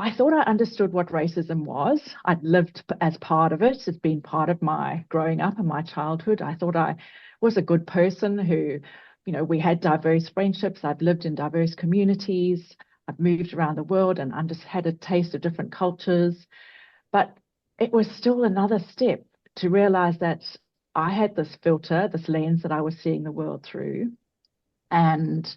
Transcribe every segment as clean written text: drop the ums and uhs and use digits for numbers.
I thought I understood what racism was. I'd lived as part of it. It's been part of my growing up and my childhood. I thought I was a good person who, we had diverse friendships. I've lived in diverse communities. I've moved around the world and had a taste of different cultures. But it was still another step to realize that I had this filter, this lens that I was seeing the world through. And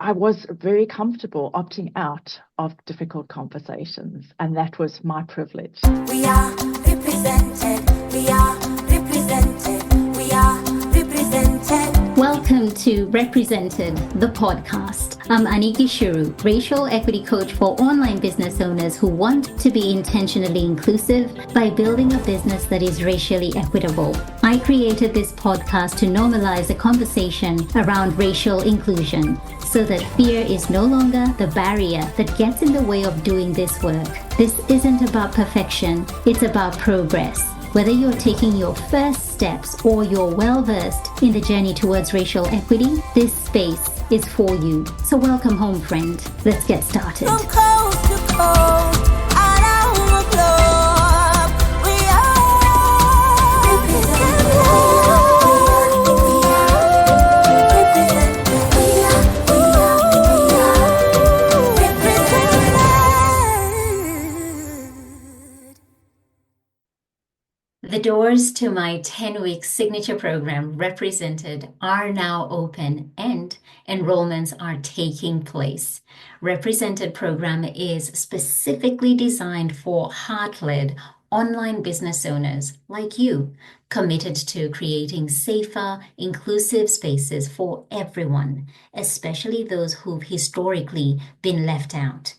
I was very comfortable opting out of difficult conversations, and that was my privilege. We are represented. We are represented. We are represented. Welcome to Represented, the podcast. I'm Aniki Shuru, racial equity coach for online business owners who want to be intentionally inclusive by building a business that is racially equitable. I created this podcast to normalize a conversation around racial inclusion so that fear is no longer the barrier that gets in the way of doing this work. This isn't about perfection, it's about progress. Whether you're taking your first steps or you're well-versed in the journey towards racial equity, this space is for you. So welcome home, friend. Let's get started. From coast to coast, around the globe, we are represented. The doors to my 10-week signature program, Represented, are now open and enrollments are taking place. Represented program is specifically designed for heart-led online business owners like you, committed to creating safer, inclusive spaces for everyone, especially those who've historically been left out.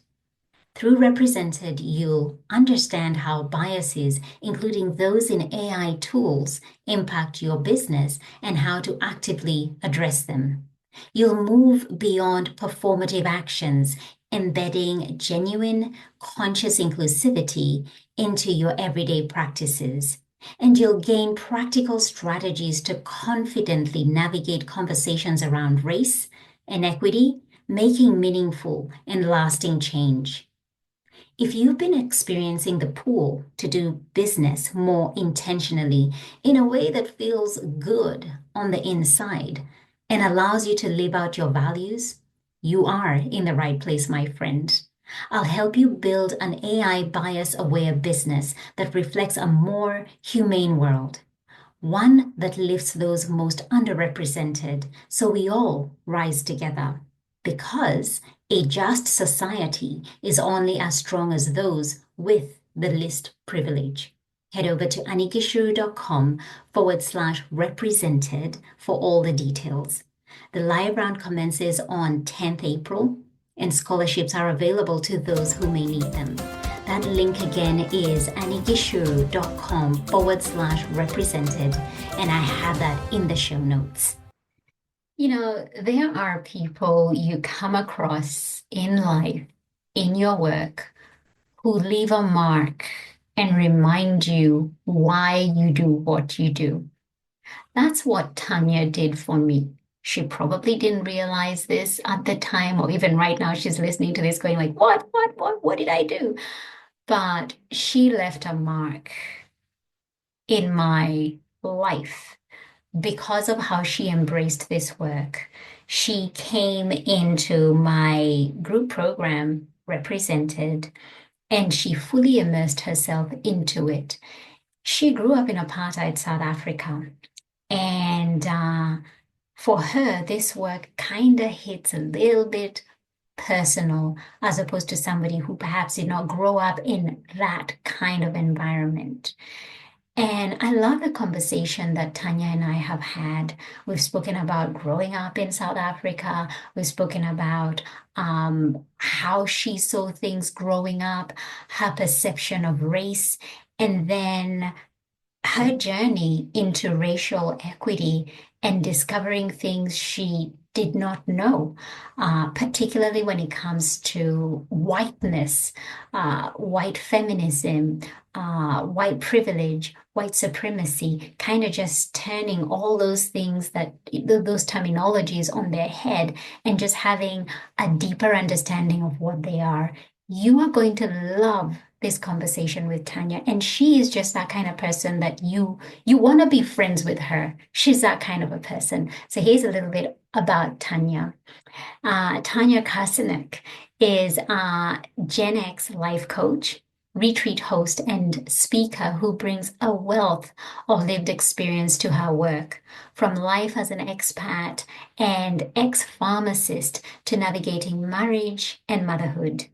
Through Represented, you'll understand how biases, including those in AI tools, impact your business and how to actively address them. You'll move beyond performative actions, embedding genuine, conscious inclusivity into your everyday practices. And you'll gain practical strategies to confidently navigate conversations around race and equity, making meaningful and lasting change. If you've been experiencing the pull to do business more intentionally in a way that feels good on the inside and allows you to live out your values, you are in the right place, my friend. I'll help you build an AI bias-aware business that reflects a more humane world, one that lifts those most underrepresented so we all rise together. Because a just society is only as strong as those with the least privilege. Head over to anikishuru.com/represented for all the details. The live round commences on 10th April and scholarships are available to those who may need them. That link again is anikishuru.com/represented, and I have that in the show notes. There are people you come across in life, in your work, who leave a mark and remind you why you do what you do. That's what Tania did for me. She probably didn't realize this at the time, or even right now she's listening to this going like, what did I do? But she left a mark in my life. Because of how she embraced this work. She came into my group program, Represented, and she fully immersed herself into it. She grew up in apartheid South Africa, and for her, this work kind of hits a little bit personal as opposed to somebody who perhaps did not grow up in that kind of environment. And I love the conversation that Tania and I have had. We've spoken about growing up in South Africa. We've spoken about how she saw things growing up, her perception of race, and then her journey into racial equity and discovering things she did not know, particularly when it comes to whiteness, white feminism, white privilege, white supremacy, kind of just turning all those things those terminologies on their head and just having a deeper understanding of what they are. You are going to love this conversation with Tania. And she is just that kind of person that you want to be friends with her. She's that kind of a person. So here's a little bit about Tania. Tania Carcenac is a Gen X life coach, retreat host, and speaker who brings a wealth of lived experience to her work, from life as an expat and ex-pharmacist to navigating marriage and motherhood.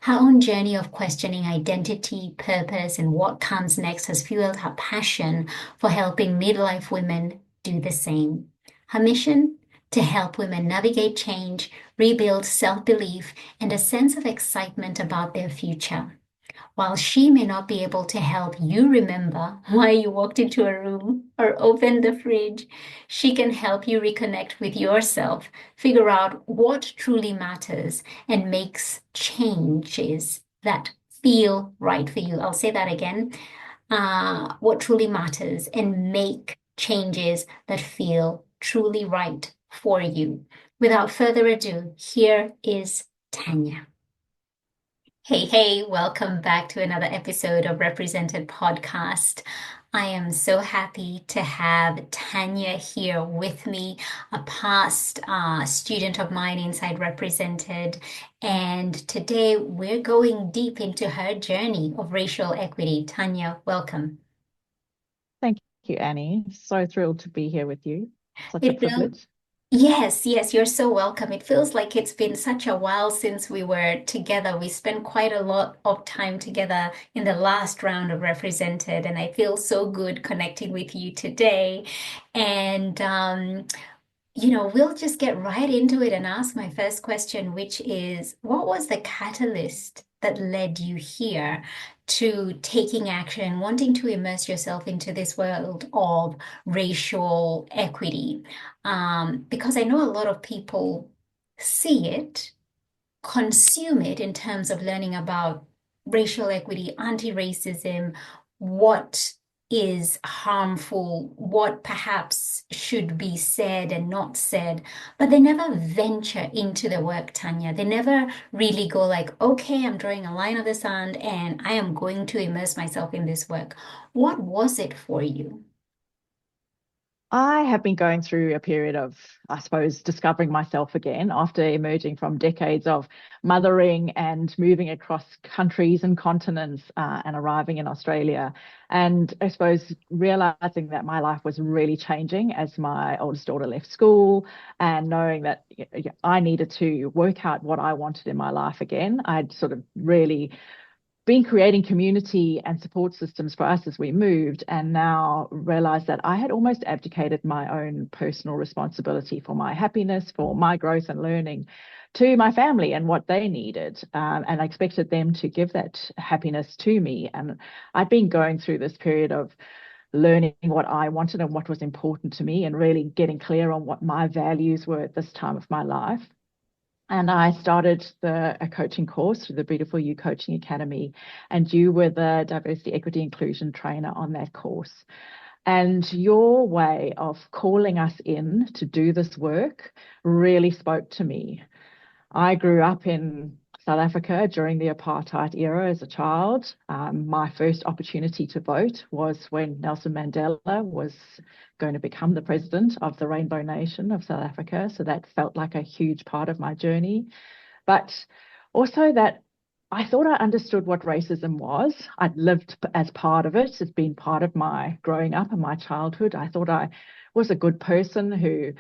Her own journey of questioning identity, purpose, and what comes next has fueled her passion for helping midlife women do the same. Her mission? To help women navigate change, rebuild self-belief, and a sense of excitement about their future. While she may not be able to help you remember why you walked into a room or opened the fridge, she can help you reconnect with yourself, figure out what truly matters, and makes changes that feel right for you. I'll say that again. What truly matters and make changes that feel truly right for you. Without further ado, here is Tania. Hey, hey, welcome back to another episode of Represented Podcast. I am so happy to have Tania here with me, a past student of mine inside Represented. And today we're going deep into her journey of racial equity. Tania, welcome. Thank you, Annie. So thrilled to be here with you. Such a It feels privilege. Yes, yes, you're so welcome. It feels like it's been such a while since we were together. We spent quite a lot of time together in the last round of Represented, and I feel so good connecting with you today. And we'll just get right into it and ask my first question, which is, what was the catalyst that led you here to taking action, wanting to immerse yourself into this world of racial equity? Because I know a lot of people see it, consume it in terms of learning about racial equity, anti-racism, what is harmful, what perhaps should be said and not said, but they never venture into the work, Tania. They never really go like, okay, I'm drawing a line of the sand and I am going to immerse myself in this work. What was it for you? I have been going through a period of, I suppose, discovering myself again after emerging from decades of mothering and moving across countries and continents and arriving in Australia. And I suppose realizing that my life was really changing as my oldest daughter left school and knowing that I needed to work out what I wanted in my life again. I'd sort of really been creating community and support systems for us as we moved, and now realized that I had almost abdicated my own personal responsibility for my happiness, for my growth and learning to my family and what they needed. And I expected them to give that happiness to me. And I'd been going through this period of learning what I wanted and what was important to me and really getting clear on what my values were at this time of my life. And I started a coaching course through the Beautiful You Coaching Academy, and you were the diversity, equity, inclusion trainer on that course. And your way of calling us in to do this work really spoke to me. I grew up in South Africa during the apartheid era as a child. My first opportunity to vote was when Nelson Mandela was going to become the president of the Rainbow Nation of South Africa. So that felt like a huge part of my journey. But also that I thought I understood what racism was. I'd lived as part of it. It's been part of my growing up and my childhood. I thought I was a good person who,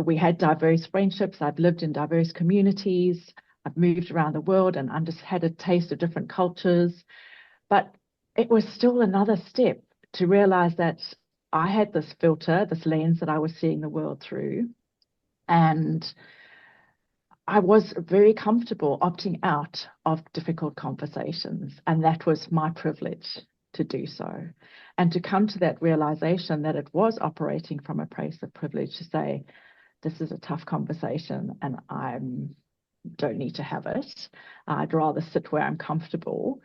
we had diverse friendships. I've lived in diverse communities. I've moved around the world and had a taste of different cultures. But it was still another step to realize that I had this filter, this lens that I was seeing the world through. And I was very comfortable opting out of difficult conversations. And that was my privilege to do so. And to come to that realization that it was operating from a place of privilege to say, this is a tough conversation and I don't need to have it. I'd rather sit where I'm comfortable,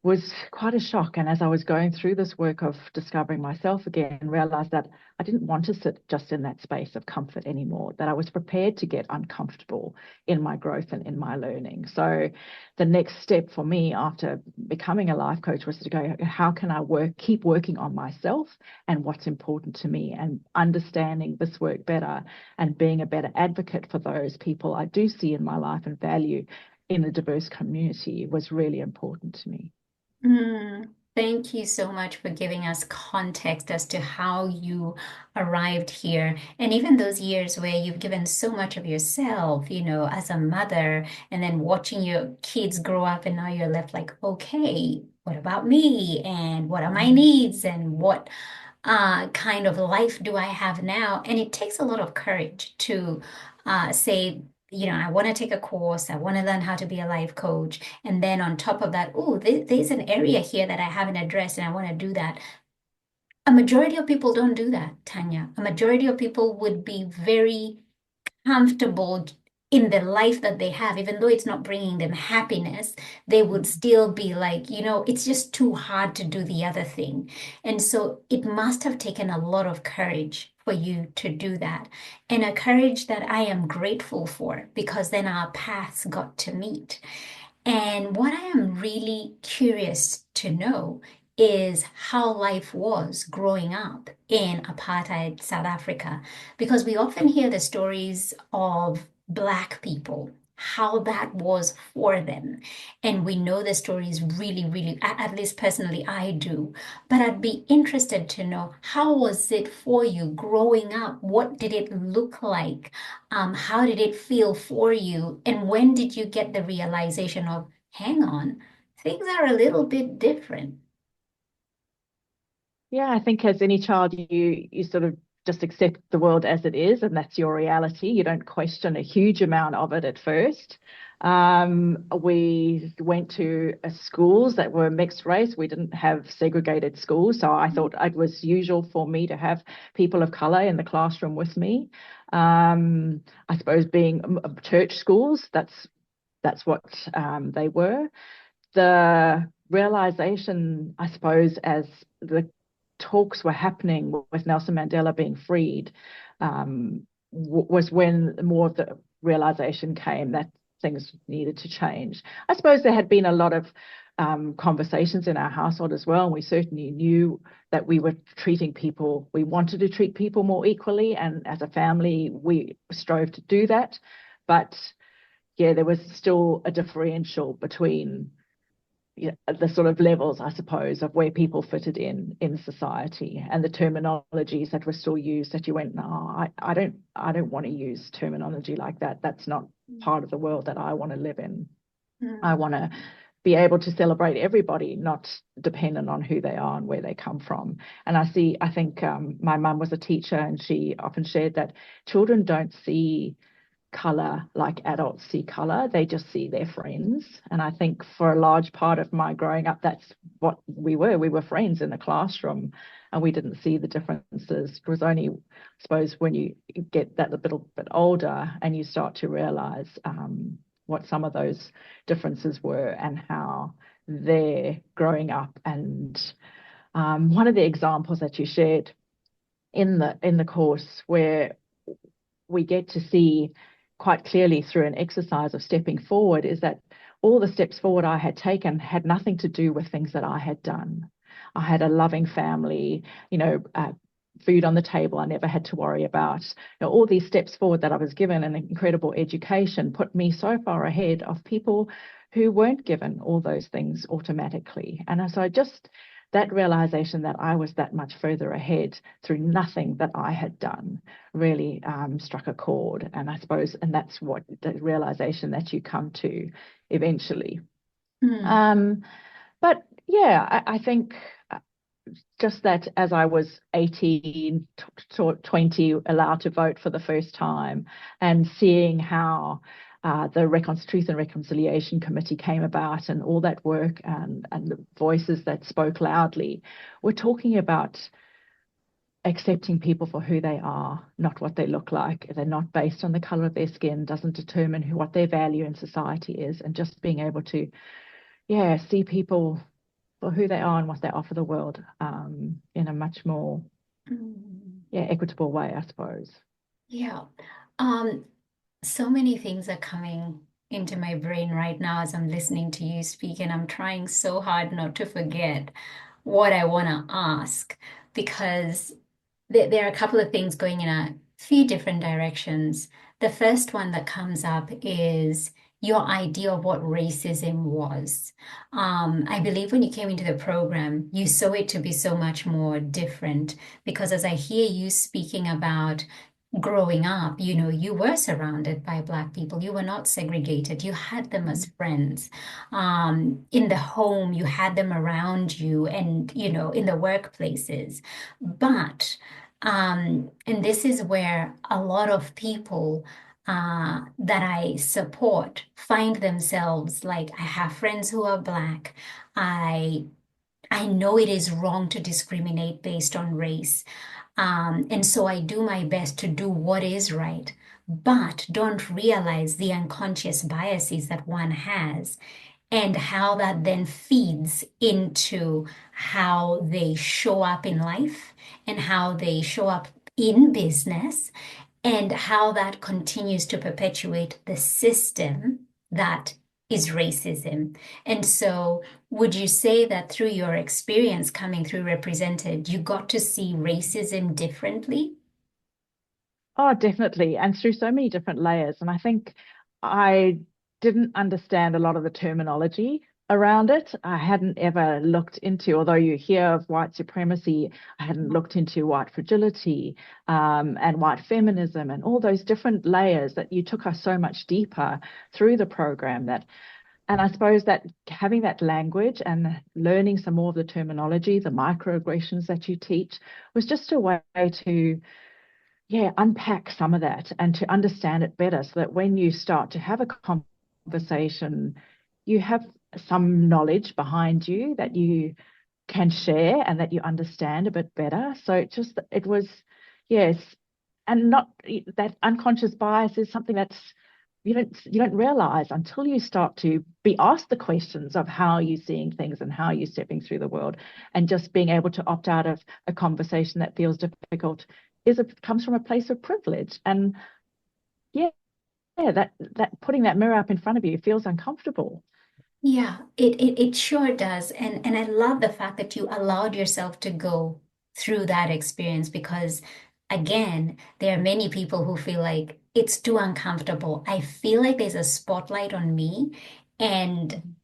was quite a shock. And as I was going through this work of discovering myself again, realized that I didn't want to sit just in that space of comfort anymore, that I was prepared to get uncomfortable in my growth and in my learning. So the next step for me after becoming a life coach was to go, how can I keep working on myself and what's important to me, and understanding this work better and being a better advocate for those people I do see in my life and value in a diverse community was really important to me. Thank you so much for giving us context as to how you arrived here. And even those years where you've given so much of yourself, as a mother, and then watching your kids grow up, and now you're left like, okay, what about me? And what are my needs? And what kind of life do I have now? And it takes a lot of courage to say, I want to take a course, I want to learn how to be a life coach. And then on top of that, oh, there's an area here that I haven't addressed and I want to do that. A majority of people don't do that, Tanya. A majority of people would be very comfortable in the life that they have, even though it's not bringing them happiness, they would still be like, it's just too hard to do the other thing. And so it must have taken a lot of courage for you to do that. And a courage that I am grateful for, because then our paths got to meet. And what I am really curious to know is how life was growing up in apartheid South Africa, because we often hear the stories of Black people, how that was for them. And we know the stories really, really, at least personally, I do. But I'd be interested to know, how was it for you growing up? What did it look like? How did it feel for you? And when did you get the realization of, hang on, things are a little bit different? Yeah, I think as any child, you sort of just accept the world as it is, and that's your reality. You don't question a huge amount of it at first. We went to schools that were mixed race. We didn't have segregated schools, so I thought it was usual for me to have people of color in the classroom with me. I suppose being church schools, that's what they were. The realization, I suppose, as the talks were happening with Nelson Mandela being freed, was when more of the realization came that things needed to change. I suppose there had been a lot of conversations in our household as well, and we certainly knew that we wanted to treat people more equally, and as a family, we strove to do that. But yeah, there was still a differential between the sort of levels, I suppose, of where people fitted in society, and the terminologies that were still used, that you went, no, I don't want to use terminology like that. That's not part of the world that I want to live in. I want to be able to celebrate everybody, not dependent on who they are and where they come from. And I think my mum was a teacher, and she often shared that children don't see color like adults see color. They just see their friends. And I think for a large part of my growing up, that's what we were. We were friends in the classroom, and we didn't see the differences. It was only, I suppose, when you get that a little bit older and you start to realize what some of those differences were and how they're growing up. And one of the examples that you shared in the course, where we get to see quite clearly through an exercise of stepping forward, is that all the steps forward I had taken had nothing to do with things that I had done. I had a loving family, food on the table I never had to worry about. All these steps forward that I was given, an incredible education, put me so far ahead of people who weren't given all those things automatically. And so that realization that I was that much further ahead through nothing that I had done really struck a chord. And I suppose, and that's what the realization that you come to eventually. But yeah, I think just that as I was 18 to 20, allowed to vote for the first time, and seeing how the Truth and Reconciliation Committee came about, and all that work, and the voices that spoke loudly were talking about accepting people for who they are, not what they look like. They're not based on the color of their skin, doesn't determine what their value in society is, and just being able to, see people for who they are and what they offer the world in a much more equitable way, I suppose. Yeah. Um, so many things are coming into my brain right now as I'm listening to you speak, and I'm trying so hard not to forget what I want to ask because there are a couple of things going in a few different directions. The first one that comes up is your idea of what racism was. I believe when you came into the program, you saw it to be so much more different because as I hear you speaking about growing up, you were surrounded by Black people. You were not segregated. You had them as friends. In the home, you had them around you and, in the workplaces. But and this is where a lot of people that I support find themselves like, I have friends who are Black. I I know it is wrong to discriminate based on race. And so I do my best to do what is right, but don't realize the unconscious biases that one has and how that then feeds into how they show up in life and how they show up in business and how that continues to perpetuate the system that is racism. And so, would you say that through your experience coming through Represented, you got to see racism differently? Oh, definitely. And through so many different layers. And I think I didn't understand a lot of the terminology around it. I hadn't ever looked into, although you hear of white supremacy, I hadn't looked into white fragility and white feminism and all those different layers that you took us so much deeper through the program that, and I suppose that having that language and learning some more of the terminology, the microaggressions that you teach was just a way to unpack some of that and to understand it better so that when you start to have a conversation, you have some knowledge behind you that you can share and that you understand a bit better. So it was, yes, and not that unconscious bias is something that's you don't realize until you start to be asked the questions of how you're seeing things and how you're stepping through the world, and just being able to opt out of a conversation that feels difficult comes from a place of privilege. And yeah, that putting that mirror up in front of you feels uncomfortable. Yeah, it sure does. And I love the fact that you allowed yourself to go through that experience because again, there are many people who feel like it's too uncomfortable. I feel like there's a spotlight on me and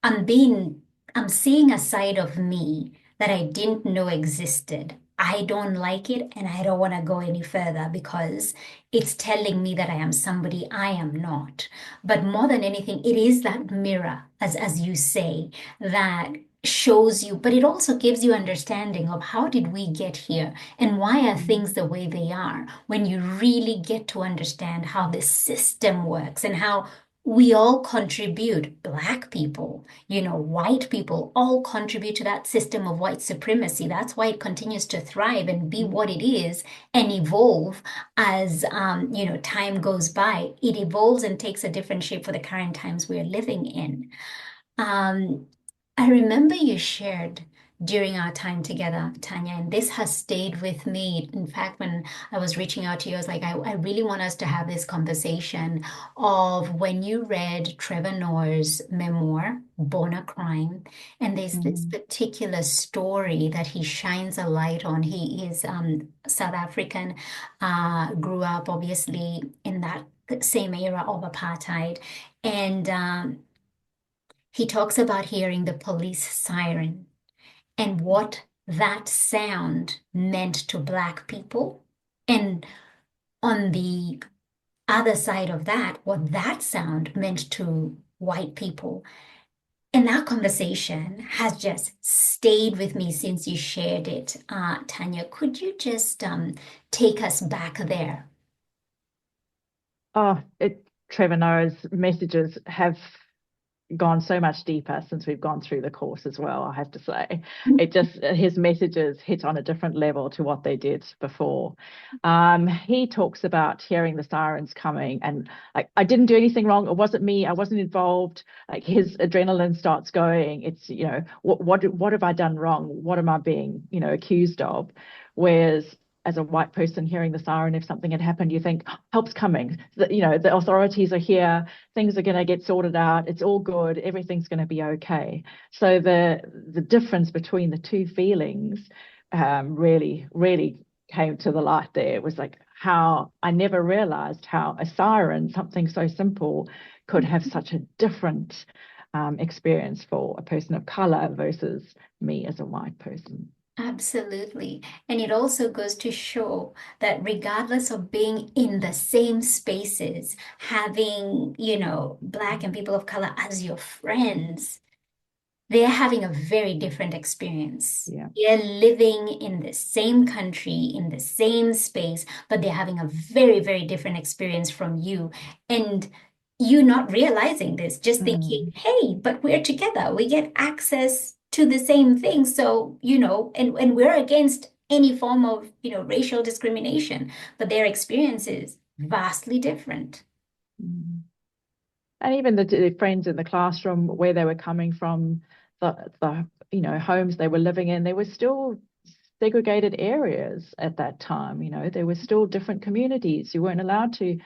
I'm being, I'm seeing a side of me that I didn't know existed. I don't like it and I don't want to go any further because it's telling me that I am somebody I am not. But more than anything, it is that mirror, as you say, that shows you, but it also gives you understanding of how did we get here and why are things the way they are when you really get to understand how the system works and how we all contribute, Black people, white people all contribute to that system of white supremacy. That's why it continues to thrive and be what it is and evolve as time goes by. It evolves and takes a different shape for the current times we're living in. Um, I remember you shared during our time together, Tanya, and this has stayed with me. In fact, when I was reaching out to you, I was like, I really want us to have this conversation of when you read Trevor Noah's memoir, Born a Crime, and there's this Mm, particular story that he shines a light on. He is South African, grew up obviously in that same era of apartheid, and he talks about hearing the police siren and what that sound meant to Black people. And on the other side of that, what that sound meant to white people. And that conversation has just stayed with me since you shared it. Tanya, could you just take us back there? Trevor Noah's messages have gone so much deeper since we've gone through the course as well, I have to say. It just, his messages hit on a different level to what they did before. He talks about hearing the sirens coming and like, I didn't do anything wrong. It wasn't me. I wasn't involved. Like his adrenaline starts going. It's, what have I done wrong? What am I being, accused of? Whereas as a white person hearing the siren, if something had happened, you think, "Oh, help's coming. The authorities are here. Things are going to get sorted out. It's all good. Everything's going to be okay." So the difference between the two feelings really, really came to the light there. It was like how I never realized how a siren, something so simple, could have such a different experience for a person of color versus me as a white person. Absolutely. And it also goes to show that regardless of being in the same spaces, having, Black and people of color as your friends, they're having a very different experience. Yeah. They're living in the same country, in the same space, but they're having a very, very different experience from you. And you not realizing this, just thinking, hey, but we're together. We get access to the same thing. So, and we're against any form of, racial discrimination, but their experience is vastly different. Mm. And even the friends in the classroom where they were coming from, the homes they were living in, they were still segregated areas at that time. There were still different communities. You weren't allowed to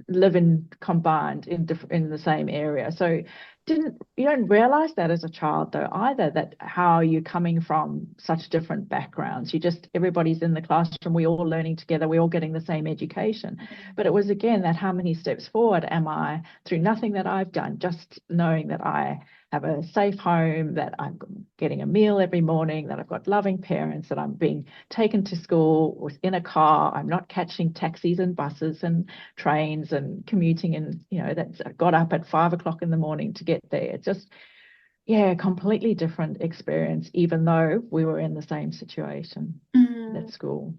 live in combined in the same area. So you don't realize that as a child though either, that how you're coming from such different backgrounds. Everybody's in the classroom, we're all learning together, we're all getting the same education. But it was again that how many steps forward am I through nothing that I've done, just knowing that I have a safe home, that I'm getting a meal every morning, that I've got loving parents, that I'm being taken to school in a car, I'm not catching taxis and buses and trains and commuting, and that's I got up at 5 o'clock in the morning to get there. Just completely different experience, even though we were in the same situation at school.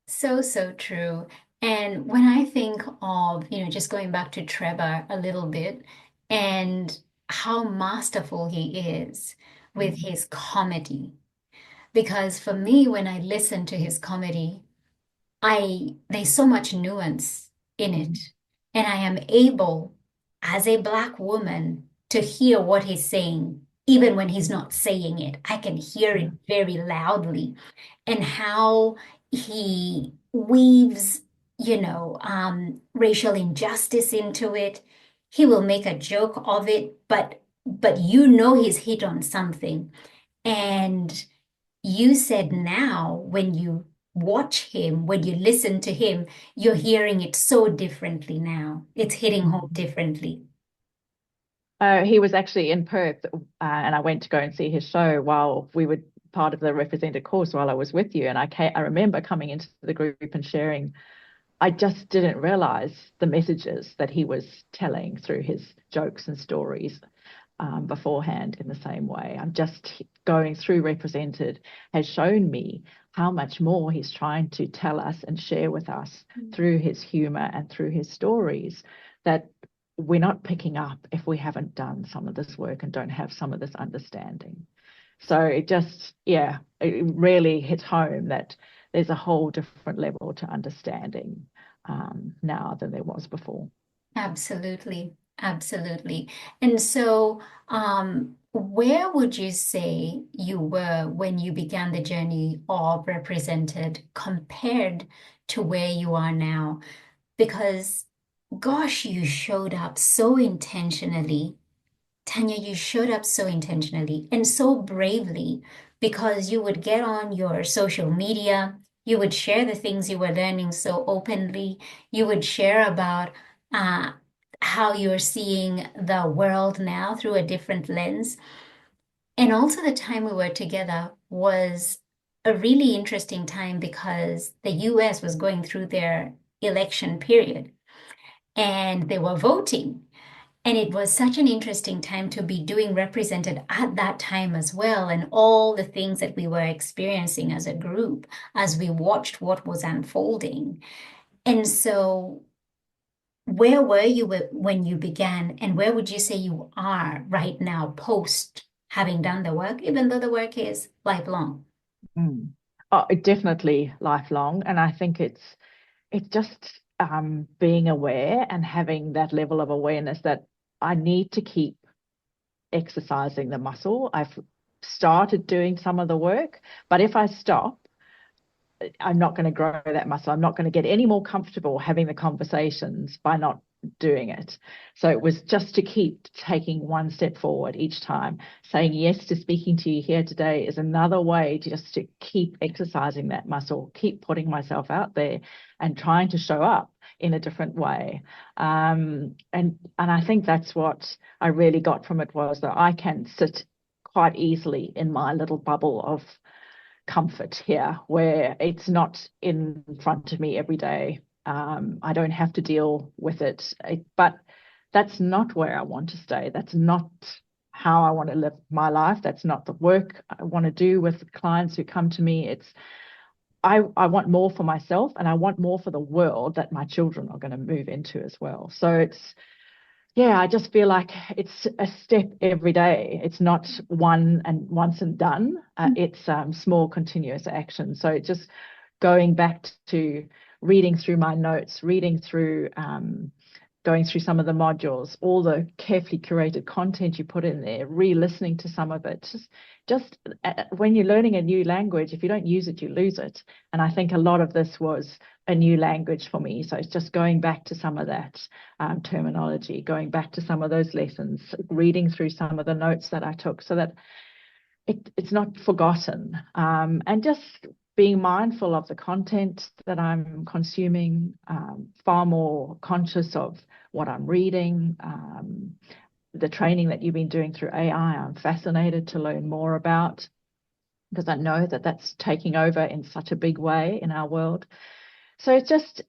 So, so true. And when I think of, just going back to Trevor a little bit and how masterful he is with his comedy, because for me, when I listen to his comedy, there's so much nuance in it. And I am able, as a Black woman, to hear what he's saying, even when he's not saying it. I can hear it very loudly. And how he weaves, racial injustice into it. He will make a joke of it, but he's hit on something. And you said now when you watch him, when you listen to him, you're hearing it so differently now. It's hitting home differently. He was actually in Perth, and I went to go and see his show while we were part of the represented course while I was with you. And I remember coming into the group and sharing. I just didn't realize the messages that he was telling through his jokes and stories beforehand in the same way. I'm just going through Represented has shown me how much more he's trying to tell us and share with us through his humor and through his stories that we're not picking up if we haven't done some of this work and don't have some of this understanding. So it really hits home that there's a whole different level to understanding now than there was before. Absolutely. Absolutely. And so, where would you say you were when you began the journey of Represented compared to where you are now? Because, gosh, you showed up so intentionally. Tanya, you showed up so intentionally and so bravely because you would get on your social media, you would share the things you were learning so openly, you would share about uh, how you're seeing the world now through a different lens. And also, the time we were together was a really interesting time because the US was going through their election period and they were voting. And it was such an interesting time to be doing Represented at that time as well, and all the things that we were experiencing as a group as we watched what was unfolding. And so Where were you when you began, and where would you say you are right now post having done the work, even though the work is lifelong? Mm. Oh, definitely lifelong. And I think it's just being aware and having that level of awareness that I need to keep exercising the muscle. I've started doing some of the work, but if I stop, I'm not going to grow that muscle. I'm not going to get any more comfortable having the conversations by not doing it. So it was just to keep taking one step forward each time. Saying yes to speaking to you here today is another way to just to keep exercising that muscle, keep putting myself out there and trying to show up in a different way. And I think that's what I really got from it, was that I can sit quite easily in my little bubble of comfort here, where it's not in front of me every day. I don't have to deal with it, but that's not where I want to stay. That's not how I want to live my life. That's not the work I want to do with clients who come to me. I want more for myself, and I want more for the world that my children are going to move into as well. So yeah, I just feel like it's a step every day. It's not once and done. It's small continuous action. So just going back to reading through my notes, reading through going through some of the modules, all the carefully curated content you put in there, re-listening to some of it. Just when you're learning a new language, if you don't use it, you lose it. And I think a lot of this was a new language for me. So it's just going back to some of that terminology, going back to some of those lessons, reading through some of the notes that I took so that it's not forgotten, and just being mindful of the content that I'm consuming, far more conscious of what I'm reading, the training that you've been doing through AI. I'm fascinated to learn more about, because I know that that's taking over in such a big way in our world. So it just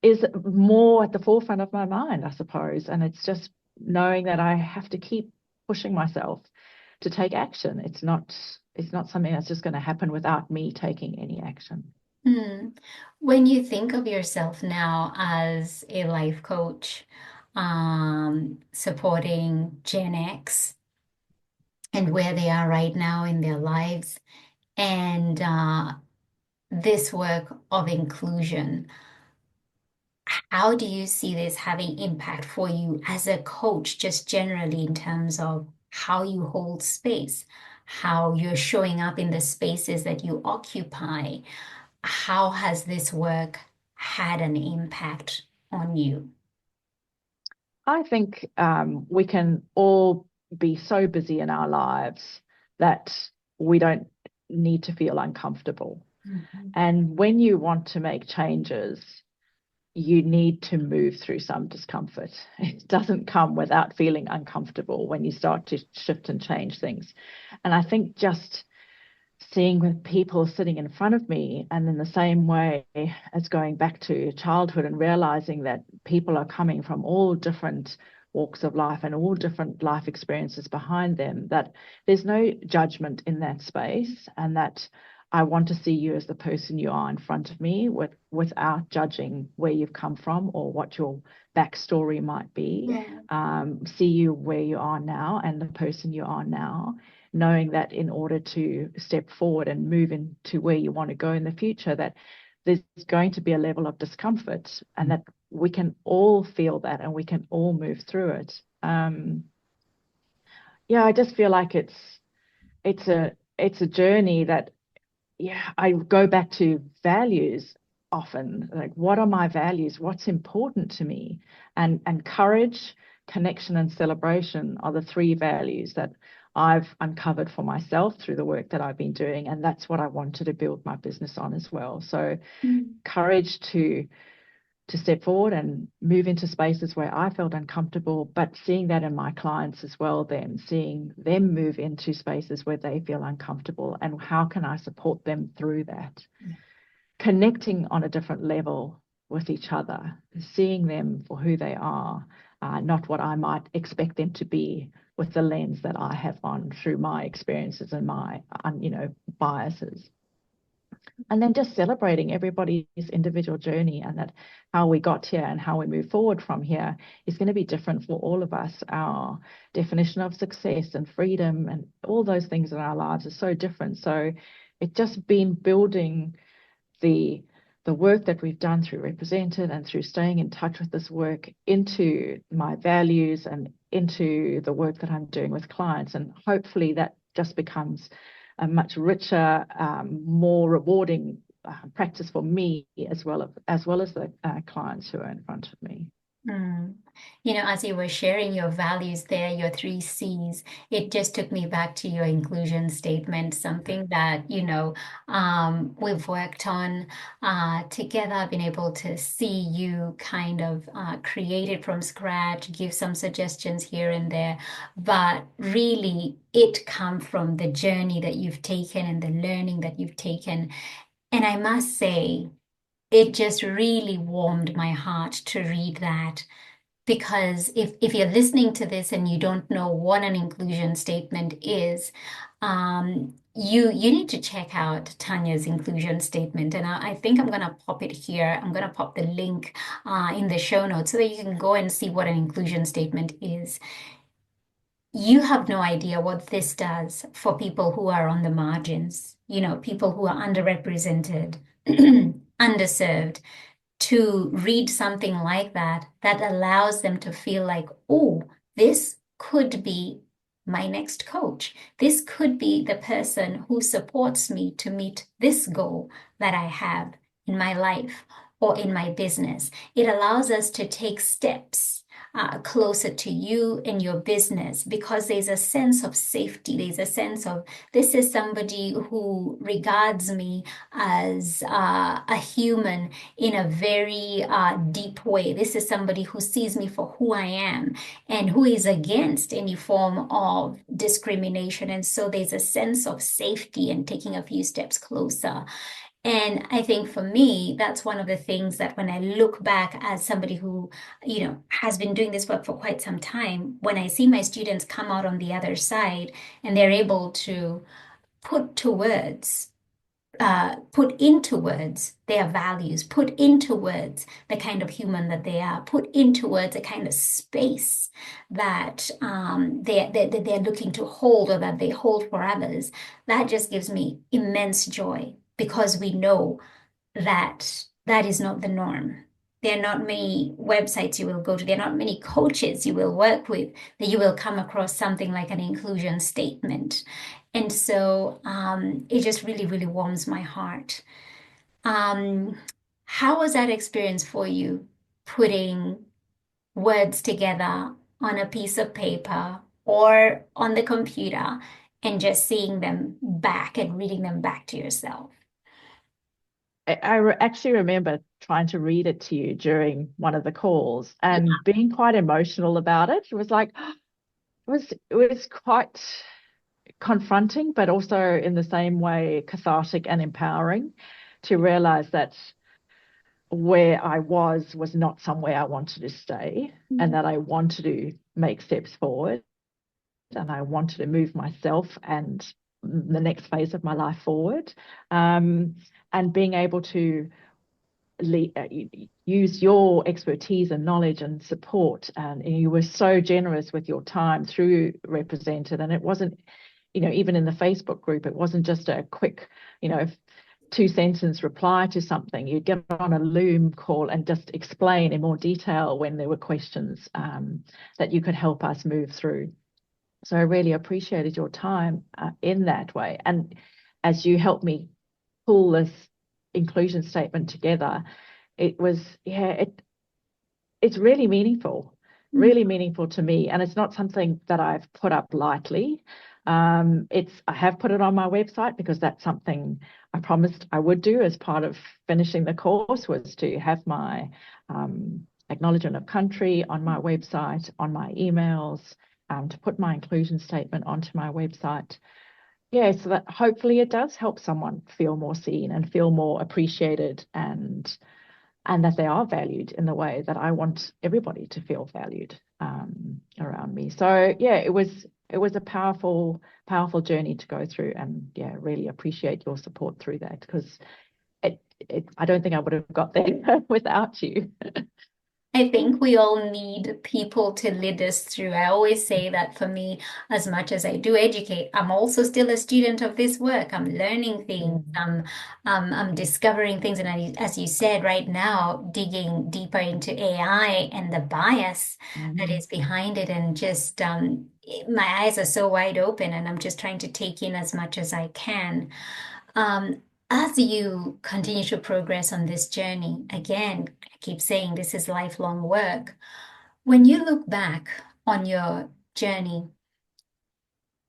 is more at the forefront of my mind, I suppose, and it's just knowing that I have to keep pushing myself to take action. It's not something that's just going to happen without me taking any action. Hmm. When you think of yourself now as a life coach, supporting Gen X and where they are right now in their lives, and this work of inclusion, how do you see this having impact for you as a coach, just generally in terms of how you hold space, how you're showing up in the spaces that you occupy? How has this work had an impact on you? I think we can all be so busy in our lives that we don't need to feel uncomfortable. Mhm. And when you want to make changes, you need to move through some discomfort. It doesn't come without feeling uncomfortable when you start to shift and change things. And I think just seeing with people sitting in front of me, and in the same way as going back to childhood and realizing that people are coming from all different walks of life and all different life experiences behind them, that there's no judgment in that space, and that I want to see you as the person you are in front of me, without judging where you've come from or what your backstory might be. Yeah. See you where you are now and the person you are now, knowing that in order to step forward and move into where you want to go in the future, that there's going to be a level of discomfort, and that we can all feel that and we can all move through it. Yeah, I just feel like it's a journey that, yeah, I go back to values often. Like, what are my values? What's important to me? And courage, connection, and celebration are the three values that I've uncovered for myself through the work that I've been doing. And that's what I wanted to build my business on as well. So Mm. courage to step forward and move into spaces where I felt uncomfortable, but seeing that in my clients as well, then seeing them move into spaces where they feel uncomfortable, and how can I support them through that? Yeah. Connecting on a different level with each other, seeing them for who they are, not what I might expect them to be with the lens that I have on through my experiences and my, biases. And then just celebrating everybody's individual journey, and that how we got here and how we move forward from here is going to be different for all of us. Our definition of success and freedom and all those things in our lives are so different. So it's just been building the work that we've done through Represented and through staying in touch with this work into my values and into the work that I'm doing with clients. And hopefully that just becomes a much richer, more rewarding practice for me as well as the clients who are in front of me. You know, as you were sharing your values there, your 3 C's, it just took me back to your inclusion statement, something that, we've worked on together. I've been able to see you kind of create it from scratch, give some suggestions here and there, but really it come from the journey that you've taken and the learning that you've taken. And I must say, it just really warmed my heart to read that, because if you're listening to this and you don't know what an inclusion statement is, you need to check out Tania's inclusion statement. And I think I'm going to pop it here. I'm going to pop the link in the show notes so that you can go and see what an inclusion statement is. You have no idea what this does for people who are on the margins, people who are underrepresented, underserved, to read something like that allows them to feel like, oh, this could be my next coach. This could be the person who supports me to meet this goal that I have in my life or in my business. It allows us to take steps closer to you and your business, because there's a sense of safety. There's a sense of, this is somebody who regards me as a human in a very deep way. This is somebody who sees me for who I am and who is against any form of discrimination. And so there's a sense of safety and taking a few steps closer. And I think for me, that's one of the things that when I look back as somebody who, has been doing this work for quite some time, when I see my students come out on the other side and they're able to put into words their values, put into words the kind of human that they are, put into words the kind of space that they're looking to hold or that they hold for others, that just gives me immense joy, because we know that that is not the norm. There are not many websites you will go to. There are not many coaches you will work with that you will come across something like an inclusion statement. And so it just really, really warms my heart. How was that experience for you, putting words together on a piece of paper or on the computer and just seeing them back and reading them back to yourself? I actually remember trying to read it to you during one of the calls and being quite emotional about it. It was like, it was quite confronting, but also in the same way cathartic and empowering to realize that where I was not somewhere I wanted to stay, and that I wanted to make steps forward, and I wanted to move myself and the next phase of my life forward, and being able to use your expertise and knowledge and support. And you were so generous with your time through Represented. And it wasn't, even in the Facebook group, it wasn't just a quick, 2-sentence reply to something. You'd get on a Loom call and just explain in more detail when there were questions that you could help us move through. So I really appreciated your time in that way. And as you helped me pull this inclusion statement together, it was, it's really meaningful to me. And it's not something that I've put up lightly. I have put it on my website because that's something I promised I would do as part of finishing the course, was to have my acknowledgement of country on my website, on my emails, to put my inclusion statement onto my website. Yeah, so that hopefully it does help someone feel more seen and feel more appreciated, and that they are valued in the way that I want everybody to feel valued around me. So yeah, it was it was a powerful journey to go through, and yeah, really appreciate your support through that, because I don't think I would have got there without you. I think we all need people to lead us through. I always say that for me, as much as I do educate, I'm also still a student of this work. I'm learning things. I'm discovering things. And as you said, right now, digging deeper into AI and the bias that is behind it. And just my eyes are so wide open, and I'm just trying to take in as much as I can. Um, as you continue to progress on this journey, again, I keep saying this is lifelong work. When you look back on your journey,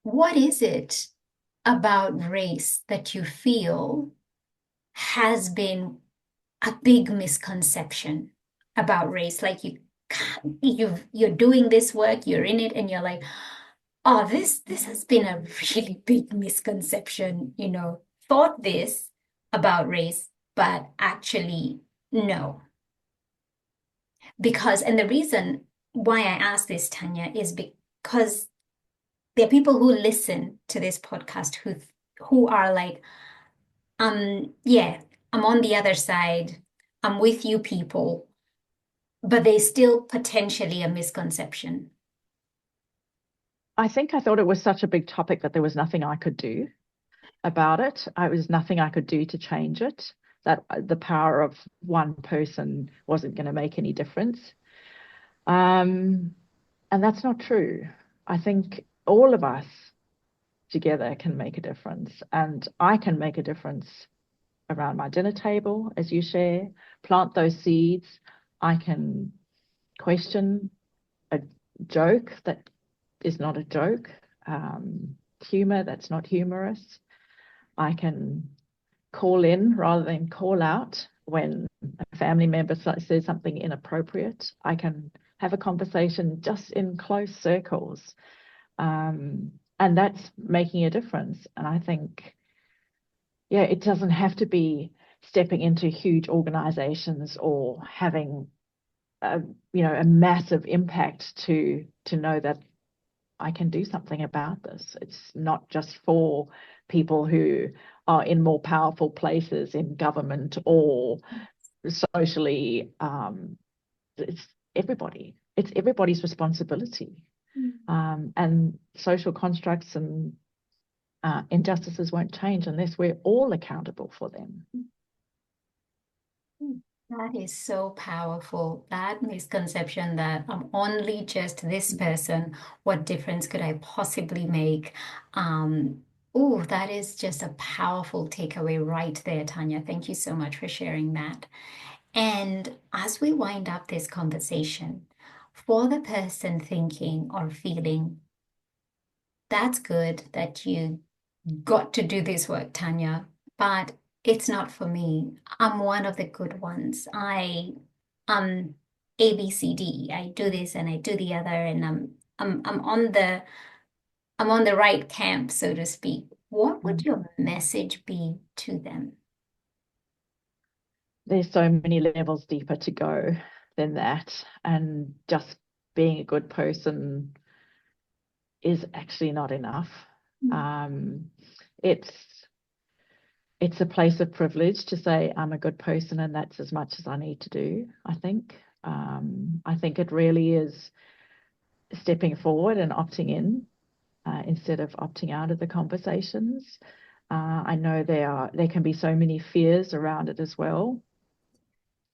what is it about race that you feel has been a big misconception about race? Like you're doing this work, you're in it, and you're like, oh, this has been a really big misconception, thought this about race, but actually no. And the reason why I ask this, Tanya, is because there are people who listen to this podcast who are like, yeah, I'm on the other side. I'm with you people, but there's still potentially a misconception. I think I thought it was such a big topic that there was nothing I could do about it. It was nothing I could do to change it, that the power of one person wasn't going to make any difference. And that's not true. I think all of us together can make a difference, and I can make a difference around my dinner table, as you share, plant those seeds. I can question a joke that is not a joke, humor that's not humorous. I can call in rather than call out when a family member says something inappropriate. I can have a conversation just in close circles. And that's making a difference. And I think, yeah, it doesn't have to be stepping into huge organizations or having a massive impact to know that I can do something about this. It's not just for people who are in more powerful places in government or socially. It's everybody. It's everybody's responsibility. And social constructs and injustices won't change unless we're all accountable for them. That is so powerful. That misconception that I'm only just this person, what difference could I possibly make? Oh, that is just a powerful takeaway right there, Tanya. Thank you so much for sharing that. And as we wind up this conversation, for the person thinking or feeling, that's good that you got to do this work, Tanya, but it's not for me. I'm one of the good ones. I'm ABCD. I do this and I do the other, and I'm on the right camp, so to speak. What would your message be to them? There's so many levels deeper to go than that. And just being a good person is actually not enough. It's a place of privilege to say I'm a good person, and that's as much as I need to do, I think. I think it really is stepping forward and opting in instead of opting out of the conversations. I know there can be so many fears around it as well.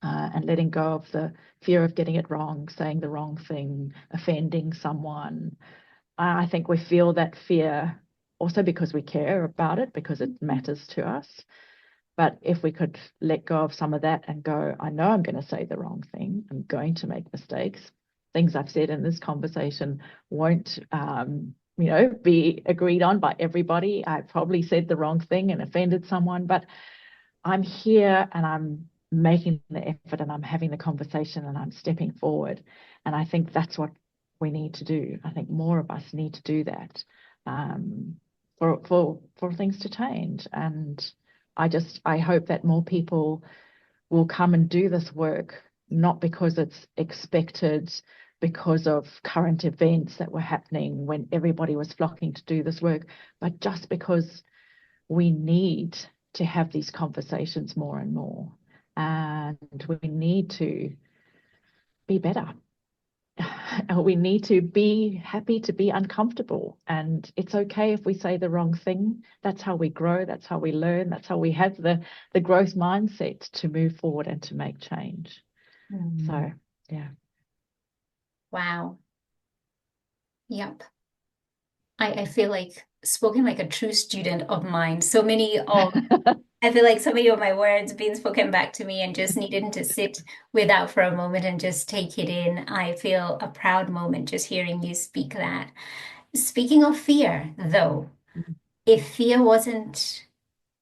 And letting go of the fear of getting it wrong, saying the wrong thing, offending someone. I think we feel that fear also because we care about it, because it matters to us. But if we could let go of some of that and go, I know I'm going to say the wrong thing, I'm going to make mistakes. Things I've said in this conversation won't, be agreed on by everybody. I probably said the wrong thing and offended someone, but I'm here and I'm making the effort and I'm having the conversation and I'm stepping forward. And I think that's what we need to do. I think more of us need to do that for things to change. And I hope that more people will come and do this work, not because it's expected, because of current events that were happening when everybody was flocking to do this work, but just because we need to have these conversations more and more. And we need to be better. We need to be happy to be uncomfortable. And it's okay if we say the wrong thing. That's how we grow. That's how we learn. That's how we have the growth mindset to move forward and to make change. So, yeah. Wow. Yep. I feel like spoken like a true student of mine. I feel like so many of my words being spoken back to me and just needing to sit with that for a moment and just take it in. I feel a proud moment just hearing you speak that. Speaking of fear, though, if fear wasn't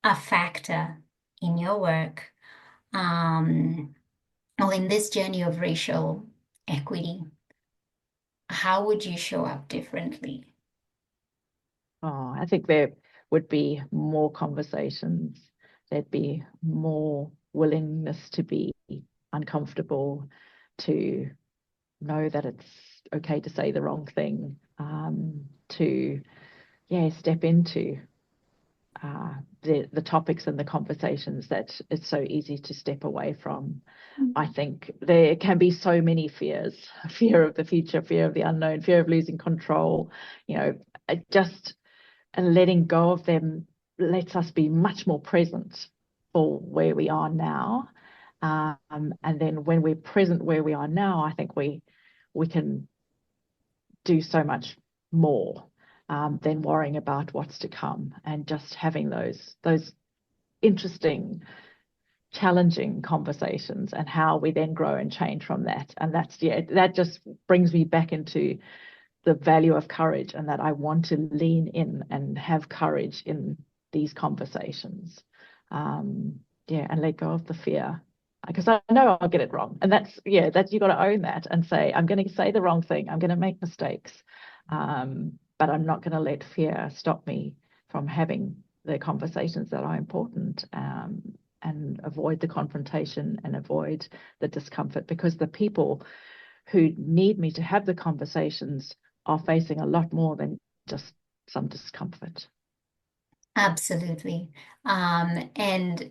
a factor in your work, or in this journey of racial equity, how would you show up differently? Oh, I think there would be more conversations. There'd be more willingness to be uncomfortable, to know that it's okay to say the wrong thing, to step into the topics and the conversations that it's so easy to step away from. I think there can be so many fears: fear of the future, fear of the unknown, fear of losing control. Just and letting go of them lets us be much more present for where we are now. And then when we're present where we are now, I think we can do so much more than worrying about what's to come, and just having those interesting, challenging conversations, and how we then grow and change from that. And that just brings me back into the value of courage, and that I want to lean in and have courage in these conversations. And let go of the fear, because I know I'll get it wrong. And that's you got to own that and say, I'm going to say the wrong thing. I'm going to make mistakes. But I'm not going to let fear stop me from having the conversations that are important, and avoid the confrontation and avoid the discomfort, because the people who need me to have the conversations are facing a lot more than just some discomfort. Absolutely. And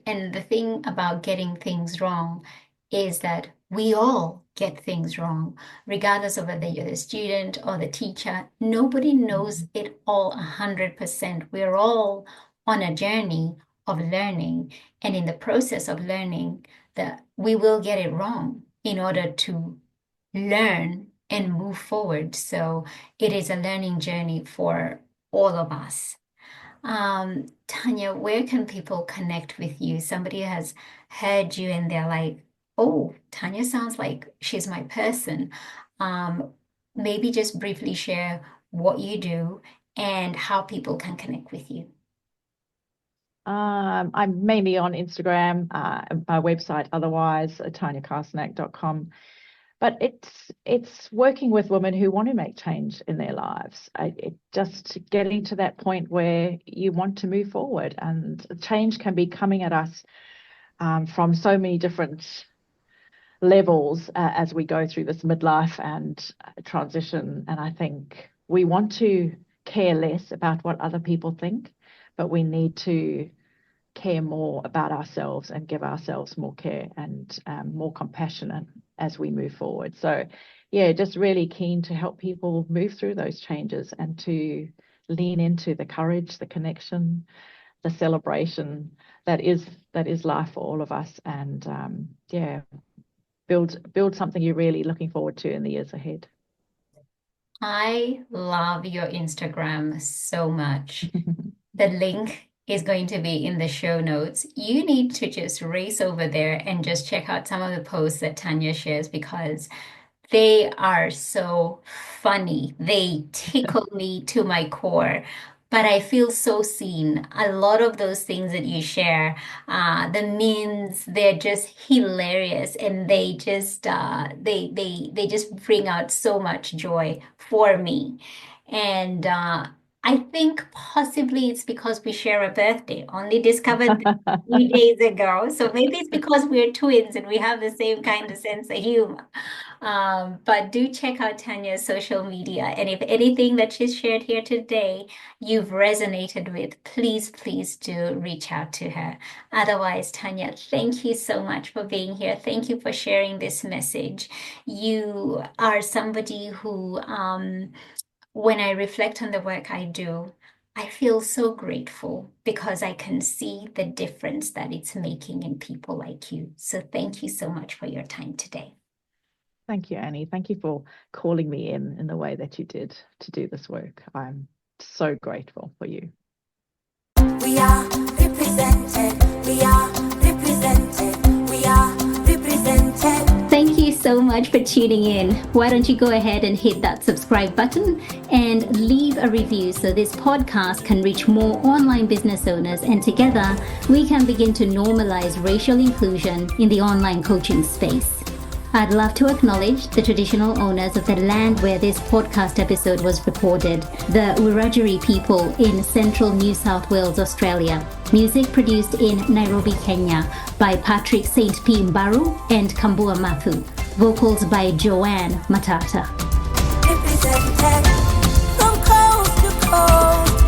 the thing about getting things wrong is that we all get things wrong, regardless of whether you're the student or the teacher. Nobody knows it all 100%. We're all on a journey of learning, and in the process of learning, that we will get it wrong in order to learn and move forward. So it is a learning journey for all of us. Tania, where can people connect with you? Somebody has heard you and they're like, oh, Tania sounds like she's my person. Um, Maybe just briefly share what you do and how people can connect with you. I'm mainly on Instagram, my website otherwise, taniacarcenac.com. But it's working with women who want to make change in their lives. It just getting to that point where you want to move forward, and change can be coming at us from so many different levels as we go through this midlife and transition. And I think we want to care less about what other people think, but we need to care more about ourselves and give ourselves more care and more compassion as we move forward. So, just really keen to help people move through those changes and to lean into the courage, the connection, the celebration that is life for all of us, and build something you're really looking forward to in the years ahead. I love your Instagram so much. The link is going to be in the show notes. You need to just race over there and just check out some of the posts that Tania shares, because they are so funny. They tickle me to my core. But I feel so seen. A lot of those things that you share, the memes, they're just hilarious, and they just bring out so much joy for me. And I think possibly it's because we share a birthday. Only discovered this a few days ago. So maybe it's because we're twins and we have the same kind of sense of humor. But do check out Tanya's social media. And if anything that she's shared here today you've resonated with, please do reach out to her. Otherwise, Tania, thank you so much for being here. Thank you for sharing this message. You are somebody who, when I reflect on the work I do, I feel so grateful because I can see the difference that it's making in people like you. So thank you so much for your time today. Thank you, Annie. Thank you for calling me in the way that you did to do this work. I'm so grateful for you. We are represented. We are represented. We are represented. Thank you so much for tuning in. Why don't you go ahead and hit that subscribe button and leave a review so this podcast can reach more online business owners, and together we can begin to normalize racial inclusion in the online coaching space. I'd love to acknowledge the traditional owners of the land where this podcast episode was recorded, the Wiradjuri people in central New South Wales, Australia. Music produced in Nairobi, Kenya by Patrick St. P. Mbaru and Kambua Mathu. Vocals by Joanne Matata. Represented from coast to coast.